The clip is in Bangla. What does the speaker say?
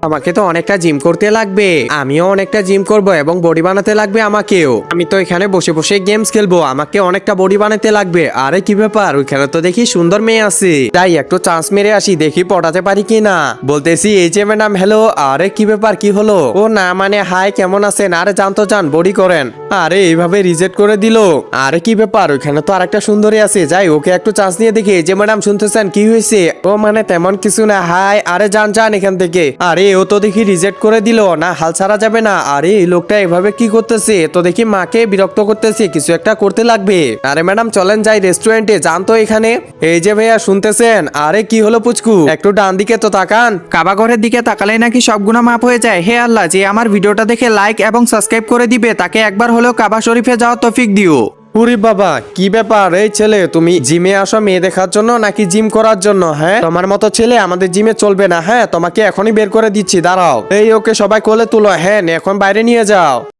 আমাকে তো অনেকটা জিম করতে লাগবে, আমিও অনেকটা জিম করব এবং বডি বানাতে লাগবে আমাকেও। আমি তো এখানে বসে বসে গেমস খেলবো, আমাকে অনেকটা বডি বানাতে লাগবে। আরে কি ব্যাপার, ওইখানে তো দেখি সুন্দর মেয়ে আছে, তাই একটু চান্স মেরে আসি, দেখি পটাতে পারি কিনা। বলতেছি এই যে ম্যাডাম হ্যালো। আরে কি ব্যাপার, কি হলো? ও না মানে হাই কেমন আছেন? আরে জান তো জান, বডি করেন। আরে এইভাবে রিজেক্ট করে দিল। আরে কি ব্যাপার, ওইখানে তো আরেকটা সুন্দরী আছে, যাই ওকে একটু চান্স নিয়ে দেখি। এই যে ম্যাডাম শুনতেছেন, কি হয়েছে? ও মানে তেমন কিছু না, হাই। আরে যান যান এখান থেকে। আরে ও তো দেখি রিজেক্ট করে দিল, না হাল ছাড়া যাবে না। আরে এই লোকটা এভাবে কি করতেছে? তো দেখি মাকে বিরক্ত করতেছে, কিছু একটা করতে লাগবে। আরে ম্যাডাম চলেন যাই রেস্টুরেন্টে, যান তো এখানে। এই যে ভাইয়া শুনতেছেন? আরে কি হলো পুচকু, একটু ডান দিকে তো তাকান। কাবা ঘরের দিকে তাকালেই নাকি সব গুনাহ মাফ হয়ে যায়। হে আল্লাহ, যে আমার ভিডিওটা দেখে লাইক এবং সাবস্ক্রাইব করে দিবে তাকে একবার হলেও কাবা শরীফে যাওয়ার তৌফিক দিও। উরি বাবা, কি ব্যাপার? এই ছেলে, তুমি জিমে আসো মেয়ে দেখার জন্য নাকি জিম করার জন্য? হ্যাঁ, তোমার মতো ছেলে আমাদের জিমে চলবে না। হ্যাঁ, তোমাকে এখনই বের করে দিচ্ছি, দাঁড়াও। এই ওকে সবাই কোলে তুলো, হ্যাঁ এখন বাইরে নিয়ে যাও।